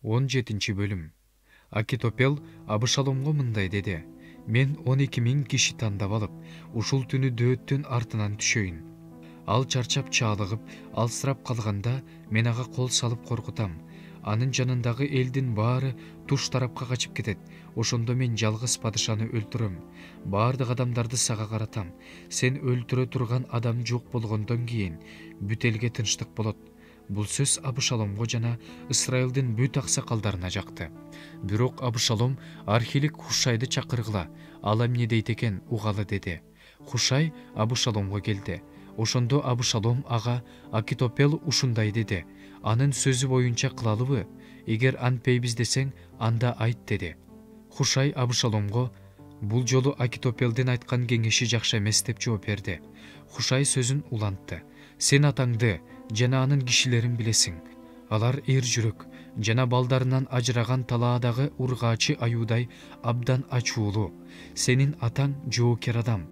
17 bölüm. Акитопел Абышаломго мындай деди: мен 12.000 киши тандап алып, ушул түнү дөөттүн артынан түшөйүн. Ал чарчап чаалыгып, алсырап калганда мен ага кол салып коркутам. Анын жанындагы элдин баары туш тарапка качып кетет. Ошондо мен жалгыз падышаны өлтүрөм. Баардык адамдарды сага каратам. Сен өлтүрө турган адам жок болгондон кийин бүт элге тынчтык болот. Бул сөз Абышаломго жана Ысрайылдын бүт аксакалдарына жакты. Бирок Абышалом архилик Хушайды чакыргыла, ал эмне дейт экен угалы деди. Хушай Абышаломго келди. Ошондо Абышалом ага: Акитопел ушундай деди. Анын сөзү боюнча кылалыбы? Эгер антпейбиз десең, анда айт деди. Хушай Абышаломго: бул жолу Акитопелдин айткан кеңеши жакшы эмес деп жооп берди. Хушай сөзүн улантты: сен атаңды жана анын кишилерин билесиң. Алар эр жүрөк жана балдарынан ажыраган талаадагы ургаачы аюудай абдан ачуулуу. Сенин атаң жоокер адам.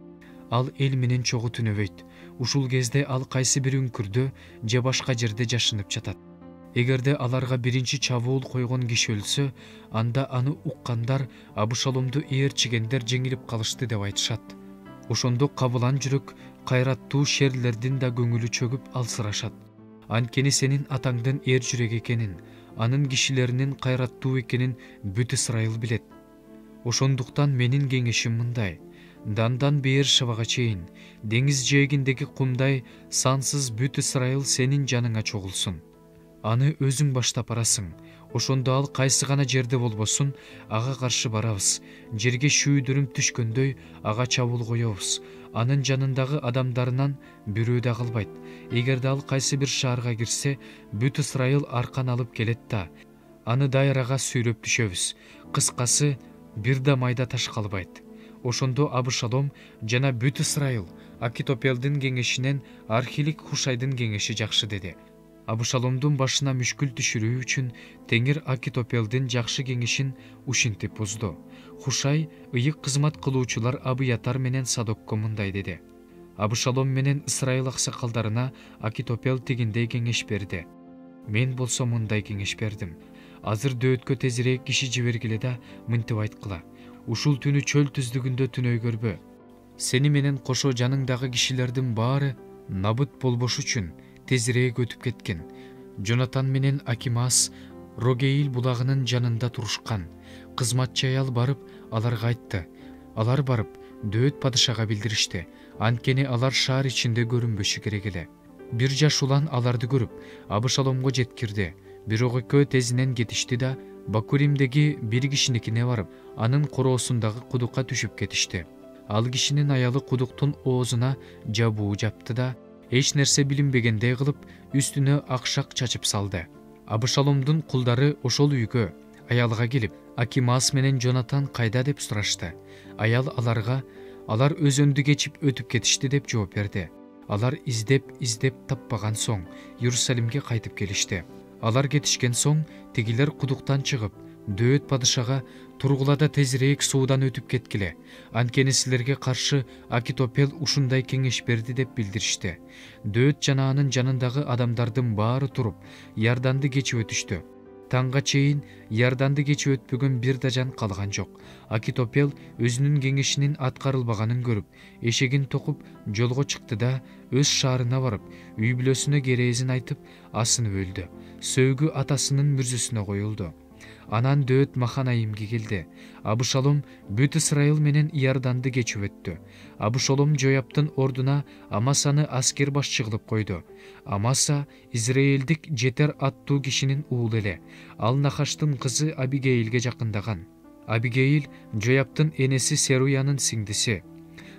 Ал эл менен чогуу түнөбөйт. Ушул кезде ал кайсы бир үңкүрдө же башка жерде жашынып жатат. Эгерде аларга биринчи чабуул койгон киши өлсө, анда аны уккандар Абышаломду ээрчигендер жеңилип калышты деп айтышат. Ошондо кабылан жүрөк кайраттуу шерлердин да көңүлү чөгүп алсырашат. Анткени сенин атаңдын эр жүрөк экенин, анын кишилеринин кайраттуу экенин бүт Ысрайыл билет. Ошондуктан менин кеңешим мындай: дандан бээр шыбага чейин, деңиз жээгиндеги кумдай сансыз бүт Ысрайыл сенин жаныңа чогулсун. Аны өзүң баштап барасың. Ошондо ал кайсы гана жерде болбосун, ага каршы барабыз. Жерге шүйдүрүм түшкөндөй ага чабуул коебуз. Анын жанындагы адамдарынан бирөө да калбайт. Эгерде ал кайсы бир шаарга кирсе, бүт Ысрайыл аркан алып келет да, аны дайрага сүйрөп түшөбүз. Кыскасы, бир да майда таш калбайт. Ошондо Абышалом жана бүт Ысрайыл Акитопелдин кеңешинен архилик Хушайдын кеңеши жакшы деди. Абышаломдун башына мүшкүл түшүрүү үчүн Теңир Акитопелдин жакшы кеңешин ушинтип бузду. Хушай ыйык кызмат кылуучулар Абыятар менен Садокко мындай деди: Абышалом менен Ысрайыл аксакалдарына Акитопел тигиндей кеңеш берди. Мен болсо мындай кеңеш бердим: азыр дөөткө тезирээк киши жибергиле да мынтип айткыла: ушул түнү чөл түздүгүндө түнөй көрбө. Сени менен кошо жаныңдагы кишилердин баары набыт болбош үчүн тезирээк өтүп кеткен. Жонатан менен Акимаас Рогеил булагынын жанында турушкан. Кызматчы аял барып аларга айтты. Алар барып дөөт падышага билдиришти. Анткени алар шаар ичинде көрүнбөшү керек эле. Бир жаш улан аларды көрүп Абышаломго жеткирди. Бирок экөө тезинен кетишти да Бакуримдеги бир кишиникине барып, анын короосундагы кудукка түшүп кетишти. Ал кишинин аялы кудуктун оозуна жабуу жапты да эч нерсе билинбегендей кылып үстүнө акшак чачып салды. Абышаломдун кулдары ошол үйгө, аялга келип, Акимаас менен Жонатан кайда деп сурашты. Аял аларга алар өзөндү кечип өтүп кетишти деп жооп берди. Алар издеп таппаган соң Иерусалимге кайтып келишти. Алар кетишкен соң тигилер кудуктан чыгып, дөөт падышага тургулада тезирээк суудан өтүп кеткиле. Анткени силерге каршы Акитопел ушундай кеңеш берди деп билдиришти. Дөөт жана анын жанындагы адамдардын баары туруп, Иорданды кечип өтүштү. Таңга чейин Иорданды кечип өтпөгөн бир да жан калган жок. Акитопел өзүнүн кеңешинин аткарылбаганын көрүп, эшегин токуп жолго чыкты да өз шаарына барып, үй бүлөсүнө керээзин айтып, асынып өлдү. Сөөгү атасынын мүрзөсүнө коюлду. Анан дөөт Маханаимге келди. Абышалом бүт Ысрайыл менен Иорданды кечип өттү. Абышалом Жояптын ордуна Амасаны аскер башчы кылып койду. Амаса Израилдик жетер аттуу кишинин уулу эле. Ал Нахаштын кызы Абигейлге жакындаган. Абигейл Жояптын энеси Серуянын сиңдиси.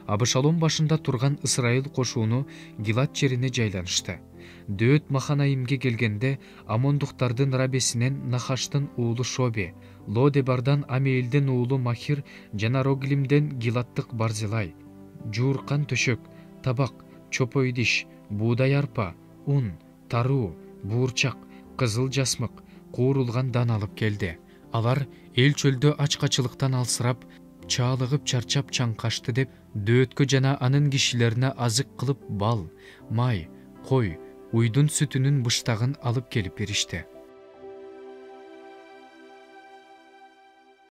Абышалом башында турган Ысрайыл кошууну Гилат жерине жайланышты. Дөөт Маханаимге келгенде Амондуктардын рабесинен Нахаштын уулу Шоби, Лодебардан Амеилдин уулу Махир жана Роглимден Гилаттык Барзилай, жууркан төшөк, табак, чопой диш, буудай арпа, ун, таруу, буурчак, кызыл жасмык, куурулган дан алып келди. Алар эл чөлдө ачкачылыктан алсырап, чаалыгып чарчап чаңкашты деп дөөткө жана анын кишилерине азык кылып бал, май, кой, уйдун сүтүнүн быштагын алып келип беришти.